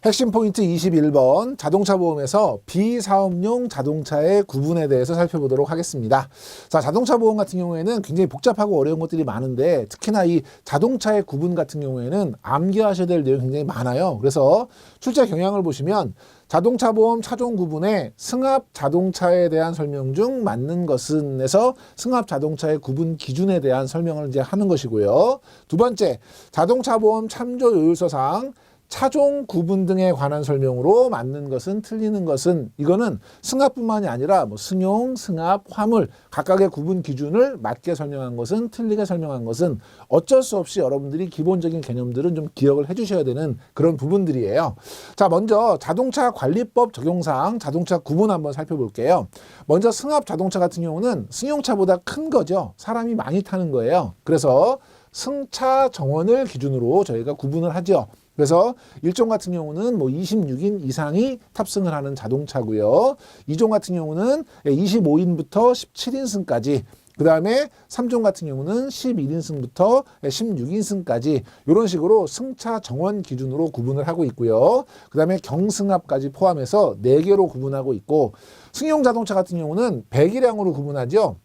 핵심 포인트 21번 자동차 보험에서 비사업용 자동차의 구분에 대해서 살펴보도록 하겠습니다. 자, 자동차 보험 같은 경우에는 굉장히 복잡하고 어려운 것들이 많은데 특히나 이 자동차의 구분 같은 경우에는 암기하셔야 될 내용이 굉장히 많아요. 그래서 출제 경향을 보시면 자동차 보험 차종 구분에 승합 자동차에 대한 설명 중 맞는 것은 에서 승합 자동차의 구분 기준에 대한 설명을 이제 하는 것이고요. 두 번째, 자동차 보험 참조 요율서상 차종 구분 등에 관한 설명으로 맞는 것은 틀리는 것은 이거는 승합뿐만이 아니라 뭐 승용, 승합, 화물 각각의 구분 기준을 맞게 설명한 것은 틀리게 설명한 것은 어쩔 수 없이 여러분들이 기본적인 개념들은 좀 기억을 해주셔야 되는 그런 부분들이에요. 자, 먼저 자동차 관리법 적용상 자동차 구분 한번 살펴볼게요. 먼저 승합 자동차 같은 경우는 승용차보다 큰 거죠. 사람이 많이 타는 거예요. 그래서 승차 정원을 기준으로 저희가 구분을 하죠. 그래서 1종 같은 경우는 뭐 26인 이상이 탑승을 하는 자동차고요. 2종 같은 경우는 25인부터 17인승까지, 그 다음에 3종 같은 경우는 11인승부터 16인승까지 이런 식으로 승차 정원 기준으로 구분을 하고 있고요. 그 다음에 경승합까지 포함해서 4개로 구분하고 있고, 승용 자동차 같은 경우는 배기량으로 구분하죠.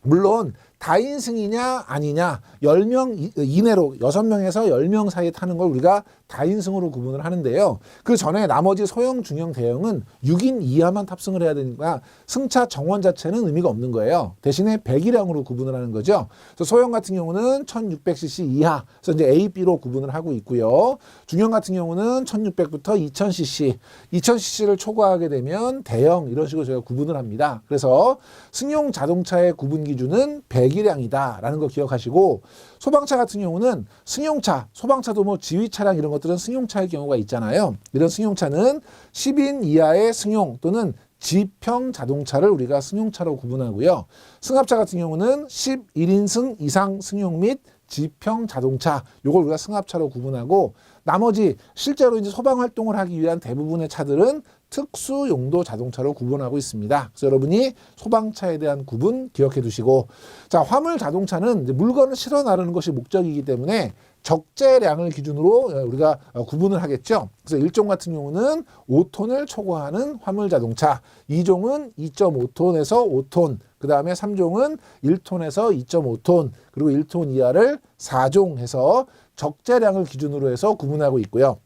물론 다인승이냐 아니냐 10명 이내로 6명에서 10명 사이에 타는 걸 우리가 다인승으로 구분을 하는데요. 그 전에 나머지 소형, 중형, 대형은 6인 이하만 탑승을 해야 되니까 승차 정원 자체는 의미가 없는 거예요. 대신에 배기량으로 구분을 하는 거죠. 그래서 소형 같은 경우는 1600cc 이하, 그래서 이제 A, B로 구분을 하고 있고요. 중형 같은 경우는 1600부터 2000cc, 2000cc를 초과하게 되면 대형 이런 식으로 저희가 구분을 합니다. 그래서 승용 자동차의 구분 기준은 배기량이다라는 거 기억하시고, 소방차 같은 경우는 승용차, 소방차도 뭐 지휘 차량 이런 것들은 승용차의 경우가 있잖아요. 이런 승용차는 10인 이하의 승용 또는 지평 자동차를 우리가 승용차로 구분하고요. 승합차 같은 경우는 11인승 이상 승용 및 지평 자동차, 요걸 우리가 승합차로 구분하고, 나머지 실제로 이제 소방 활동을 하기 위한 대부분의 차들은 특수 용도 자동차로 구분하고 있습니다. 그래서 여러분이 소방차에 대한 구분 기억해 두시고, 자, 화물 자동차는 이제 물건을 실어 나르는 것이 목적이기 때문에 적재량을 기준으로 우리가 구분을 하겠죠. 그래서 1종 같은 경우는 5톤을 초과하는 화물 자동차, 2종은 2.5톤에서 5톤, 그 다음에 3종은 1톤에서 2.5톤, 그리고 1톤 이하를 4종 해서 적재량을 기준으로 해서 구분하고 있고요.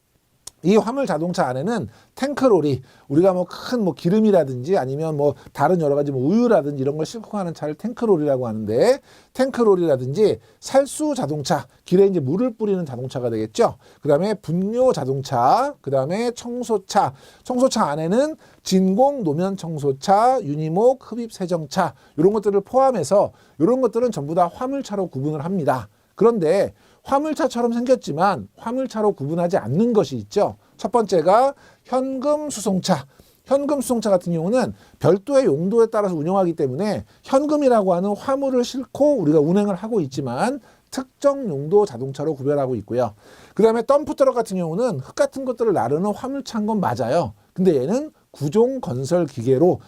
이 화물 자동차 안에는 탱크로리, 우리가 뭐 큰 뭐 기름이라든지 아니면 뭐 다른 여러 가지 뭐 우유라든지 이런 걸 싣고 가는 차를 탱크로리라고 하는데, 탱크로리라든지 살수 자동차, 길에 이제 물을 뿌리는 자동차가 되겠죠. 그 다음에 분뇨 자동차, 그 다음에 청소차, 청소차 안에는 진공 노면 청소차, 유니목 흡입 세정차 이런 것들을 포함해서 이런 것들은 전부 다 화물차로 구분을 합니다. 그런데 화물차처럼 생겼지만 화물차로 구분하지 않는 것이 있죠. 첫 번째가 현금 수송차. 현금 수송차 같은 경우는 별도의 용도에 따라서 운영하기 때문에 현금이라고 하는 화물을 싣고 우리가 운행을 하고 있지만 특정 용도 자동차로 구별하고 있고요. 그 다음에 덤프트럭 같은 경우는 흙 같은 것들을 나르는 화물차인 건 맞아요. 근데 얘는 구종 건설 기계로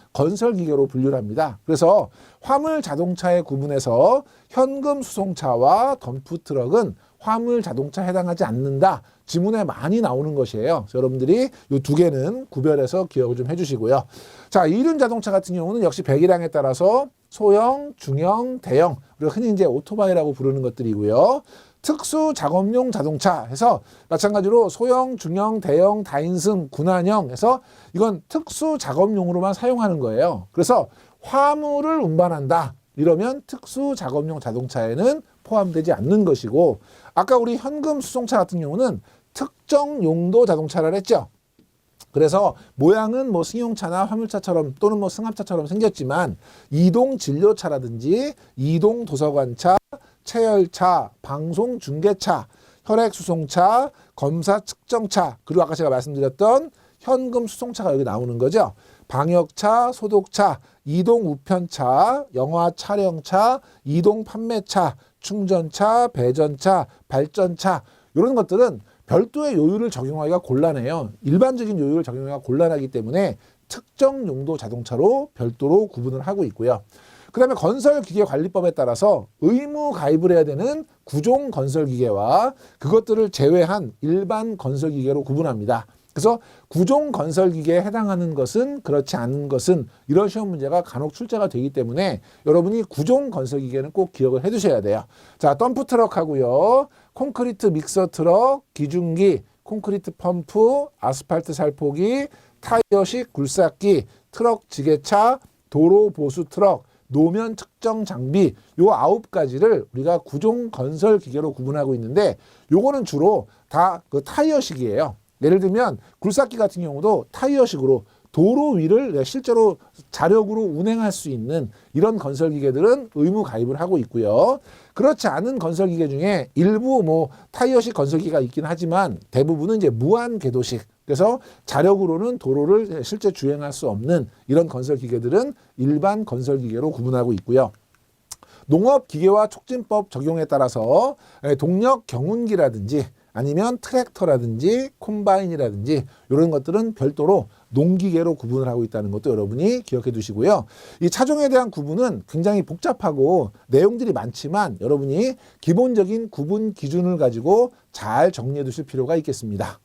분류를 합니다. 그래서 화물 자동차의 구분에서 현금 수송차와 덤프트럭은 화물 자동차에 해당하지 않는다. 지문에 많이 나오는 것이에요. 그래서 여러분들이 이 두 개는 구별해서 기억을 좀 해주시고요. 자, 이륜 자동차 같은 경우는 역시 배기량에 따라서 소형, 중형, 대형, 우리가 흔히 이제 오토바이라고 부르는 것들이고요. 특수 작업용 자동차 해서 마찬가지로 소형, 중형, 대형, 다인승, 군환형 해서 이건 특수 작업용으로만 사용하는 거예요. 그래서 화물을 운반한다 이러면 특수 작업용 자동차에는 포함되지 않는 것이고, 아까 우리 현금 수송차 같은 경우는 특정 용도 자동차를 했죠. 그래서 모양은 뭐 승용차나 화물차처럼 또는 뭐 승합차처럼 생겼지만 이동 진료차라든지 이동 도서관차, 체열차, 방송 중계차, 혈액 수송차, 검사 측정차, 그리고 아까 제가 말씀드렸던 현금 수송차가 여기 나오는 거죠. 방역차, 소독차, 이동 우편차, 영화 촬영차, 이동 판매차, 충전차, 배전차, 발전차 이런 것들은 별도의 요율을 적용하기가 곤란해요. 일반적인 요율을 적용하기가 곤란하기 때문에 특정 용도 자동차로 별도로 구분을 하고 있고요. 그 다음에 건설기계관리법에 따라서 의무 가입을 해야 되는 구종 건설기계와 그것들을 제외한 일반 건설기계로 구분합니다. 그래서 구종 건설기계에 해당하는 것은 그렇지 않은 것은 이런 시험 문제가 간혹 출제가 되기 때문에 여러분이 구종 건설기계는 꼭 기억을 해두셔야 돼요. 자, 덤프트럭 하고요. 콘크리트 믹서 트럭, 기중기, 콘크리트 펌프, 아스팔트 살포기, 타이어식 굴삭기, 트럭 지게차, 도로 보수 트럭, 노면 측정 장비 요 9가지를 우리가 구종 건설 기계로 구분하고 있는데 요거는 주로 다 그 타이어식이에요. 예를 들면 굴삭기 같은 경우도 타이어식으로 도로 위를 실제로 자력으로 운행할 수 있는 이런 건설 기계들은 의무 가입을 하고 있고요. 그렇지 않은 건설 기계 중에 일부 뭐 타이어식 건설 기계가 있긴 하지만 대부분은 이제 무한 궤도식, 그래서 자력으로는 도로를 실제 주행할 수 없는 이런 건설 기계들은 일반 건설 기계로 구분하고 있고요. 농업기계화 촉진법 적용에 따라서 동력 경운기라든지 아니면 트랙터라든지 콤바인이라든지 이런 것들은 별도로 농기계로 구분을 하고 있다는 것도 여러분이 기억해 두시고요. 이 차종에 대한 구분은 굉장히 복잡하고 내용들이 많지만 여러분이 기본적인 구분 기준을 가지고 잘 정리해 두실 필요가 있겠습니다.